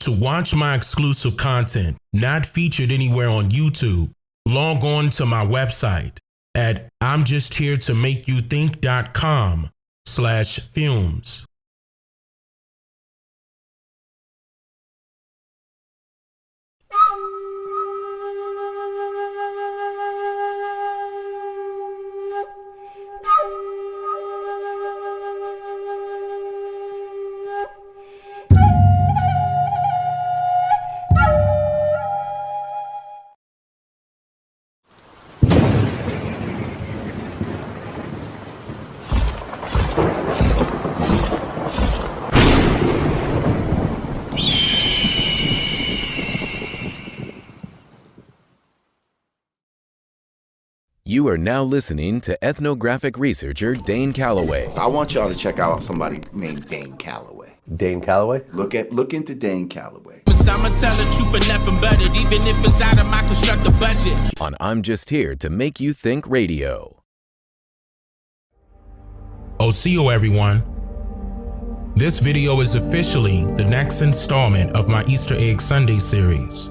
To watch my exclusive content not featured anywhere on YouTube, log on to my website at imjustheretomakeyouthink.com/films. You are now listening to ethnographic researcher Dane Calloway. I want y'all to check out somebody named Dane Calloway. Dane Calloway? Look into Dane Calloway. I'ma tell the truth and nothing but it, even if it's out of my constructed budget. On I'm Just Here to Make You Think Radio. Oseo everyone. This video is officially the next installment of my Easter Egg Sunday series.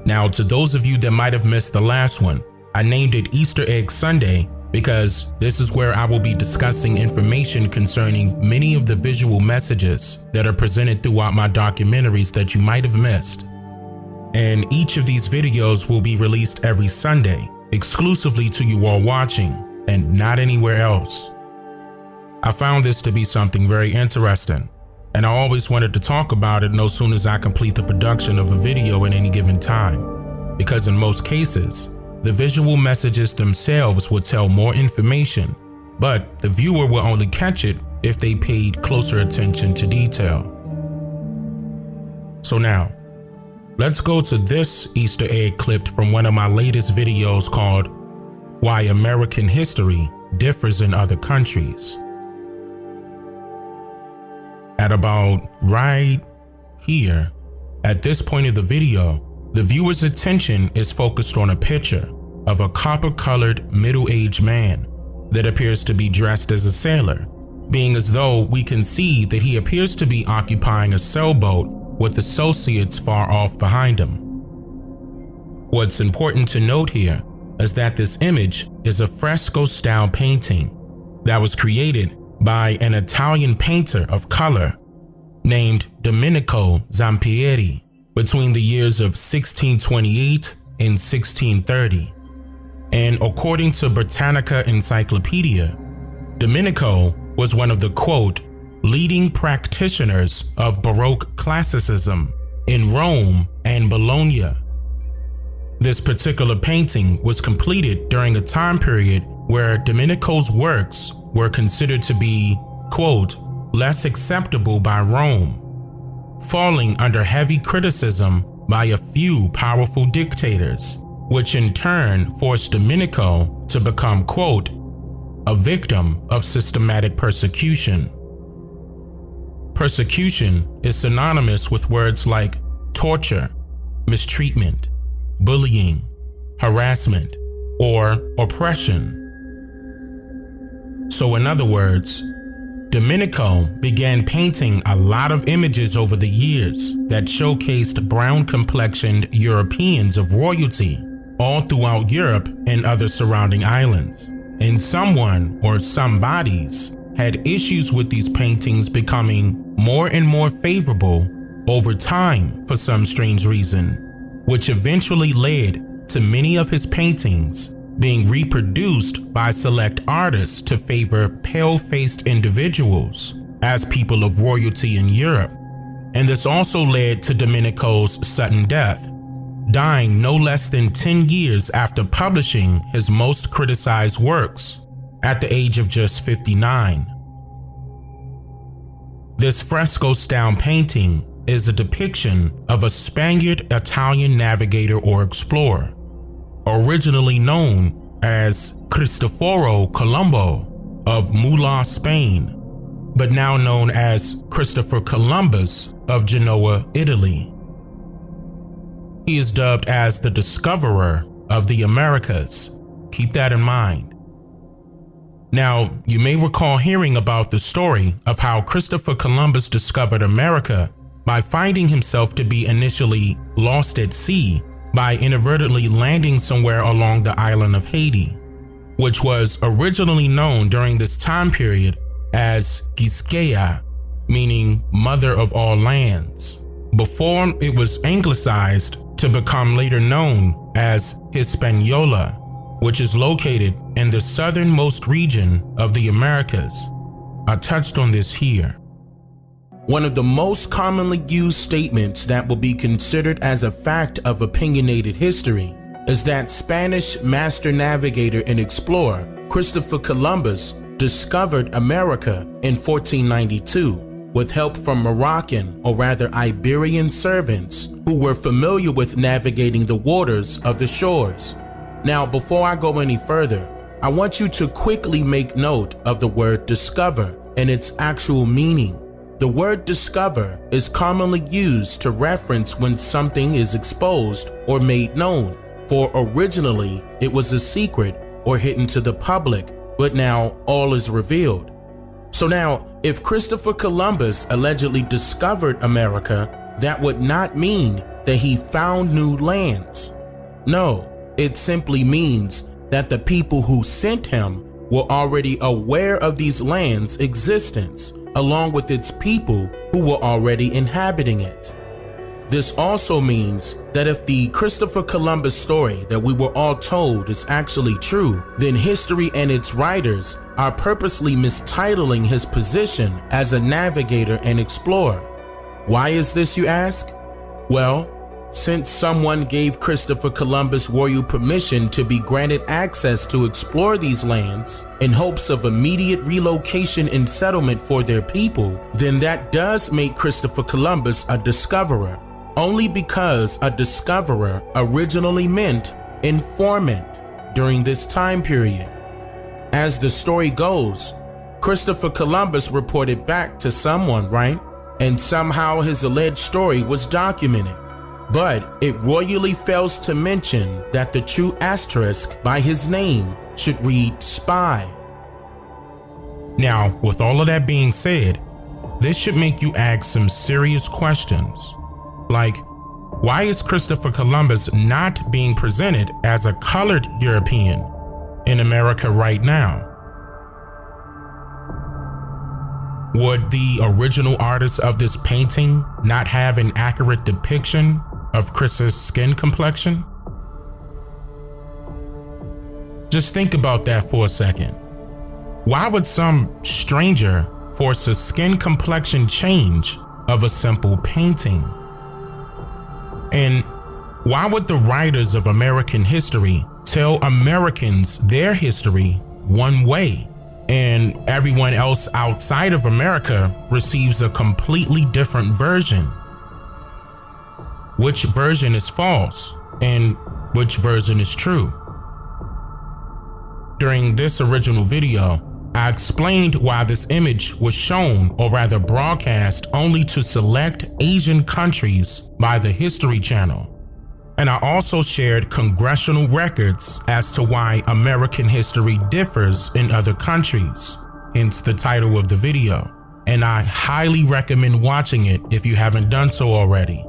Now, to those of you that might have missed the last one, I named it Easter Egg Sunday because this is where I will be discussing information concerning many of the visual messages that are presented throughout my documentaries that you might have missed. And each of these videos will be released every Sunday, exclusively to you all watching, and not anywhere else. I found this to be something very interesting, and I always wanted to talk about it no sooner as I complete the production of a video at any given time, because in most cases, the visual messages themselves would tell more information, but the viewer will only catch it if they paid closer attention to detail. So now, let's go to this Easter egg clip from one of my latest videos called Why American History Differs in Other Countries. At about right here, at this point of the video, the viewer's attention is focused on a picture of a copper-colored middle-aged man that appears to be dressed as a sailor, being as though we can see that he appears to be occupying a sailboat with associates far off behind him. What's important to note here is that this image is a fresco-style painting that was created by an Italian painter of color named Domenico Zampieri between the years of 1628 and 1630. And according to Britannica Encyclopedia, Domenico was one of the, quote, leading practitioners of Baroque classicism in Rome and Bologna. This particular painting was completed during a time period where Domenico's works were considered to be, quote, less acceptable by Rome, falling under heavy criticism by a few powerful dictators, which in turn forced Domenico to become, quote, a victim of systematic persecution. Persecution is synonymous with words like torture, mistreatment, bullying, harassment, or oppression. So in other words, Domenico began painting a lot of images over the years that showcased brown-complexioned Europeans of royalty all throughout Europe and other surrounding islands. And someone or somebodies had issues with these paintings becoming more and more favorable over time for some strange reason, which eventually led to many of his paintings being reproduced by select artists to favor pale-faced individuals as people of royalty in Europe. And this also led to Domenico's sudden death, dying no less than 10 years after publishing his most criticized works at the age of just 59. This fresco-style painting is a depiction of a Spaniard-Italian navigator or explorer, originally known as Cristoforo Colombo of Mula, Spain, but now known as Christopher Columbus of Genoa, Italy. He is dubbed as the discoverer of the Americas. Keep that in mind. Now, you may recall hearing about the story of how Christopher Columbus discovered America by finding himself to be initially lost at sea by inadvertently landing somewhere along the island of Haiti, which was originally known during this time period as Giscaya, meaning mother of all lands, before it was anglicized to become later known as Hispaniola, which is located in the southernmost region of the Americas. I touched on this here. One of the most commonly used statements that will be considered as a fact of opinionated history is that Spanish master navigator and explorer Christopher Columbus discovered America in 1492 with help from Moroccan, or rather Iberian, servants who were familiar with navigating the waters of the shores. Now, before I go any further, I want you to quickly make note of the word discover and its actual meaning. The word discover is commonly used to reference when something is exposed or made known, for originally it was a secret or hidden to the public, but now all is revealed. So now, if Christopher Columbus allegedly discovered America, that would not mean that he found new lands. No, it simply means that the people who sent him were already aware of these lands' existence, along with its people who were already inhabiting it. This also means that if the Christopher Columbus story that we were all told is actually true, then history and its writers are purposely mistitling his position as a navigator and explorer. Why is this, you ask? Well, since someone gave Christopher Columbus royal permission to be granted access to explore these lands in hopes of immediate relocation and settlement for their people, then that does make Christopher Columbus a discoverer, only because a discoverer originally meant informant during this time period. As the story goes, Christopher Columbus reported back to someone, right? And somehow his alleged story was documented. But it royally fails to mention that the true asterisk by his name should read spy. Now, with all of that being said, this should make you ask some serious questions. Like, why is Christopher Columbus not being presented as a colored European in America right now? Would the original artist of this painting not have an accurate depiction of Chris's skin complexion? Just think about that for a second. Why would some stranger force a skin complexion change of a simple painting? And why would the writers of American history tell Americans their history one way, and everyone else outside of America receives a completely different version? Which version is false and which version is true? During this original video, I explained why this image was shown, or rather broadcast, only to select Asian countries by the History Channel. And I also shared congressional records as to why American history differs in other countries, hence the title of the video. And I highly recommend watching it if you haven't done so already.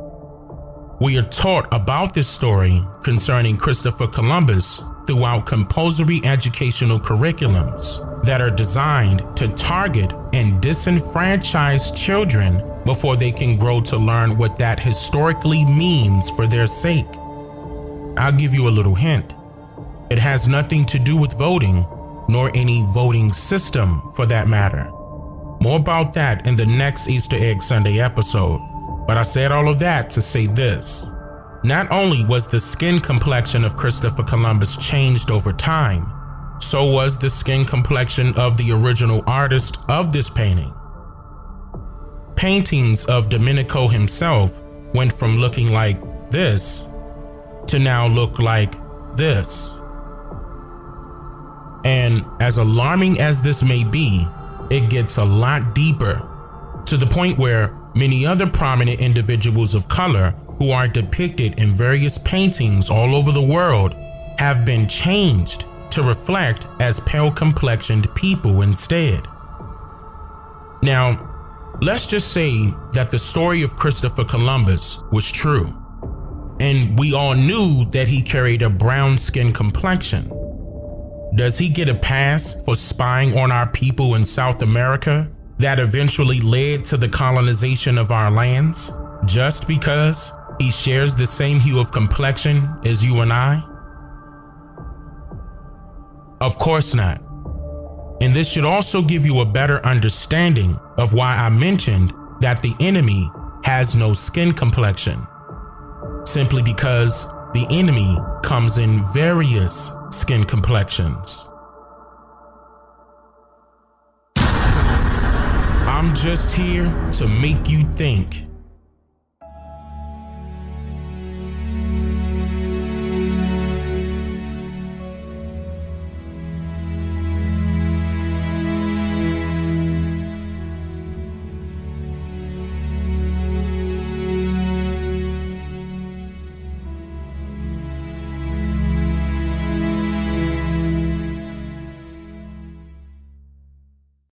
We are taught about this story concerning Christopher Columbus throughout compulsory educational curriculums that are designed to target and disenfranchise children before they can grow to learn what that historically means for their sake. I'll give you a little hint. It has nothing to do with voting, nor any voting system for that matter. More about that in the next Easter Egg Sunday episode. But I said all of that to say this. Not only was the skin complexion of Christopher Columbus changed over time, so was the skin complexion of the original artist of this painting. Paintings of Domenico himself went from looking like this to now look like this. And as alarming as this may be, it gets a lot deeper, to the point where many other prominent individuals of color who are depicted in various paintings all over the world have been changed to reflect as pale complexioned people instead. Now, Let's just say that the story of Christopher Columbus was true, and we all knew that he carried a brown skin complexion. Does he get a pass for spying on our people in South America that eventually led to the colonization of our lands, just because he shares the same hue of complexion as you and I? Of course not. And this should also give you a better understanding of why I mentioned that the enemy has no skin complexion. Simply because the enemy comes in various skin complexions. I'm just here to make you think.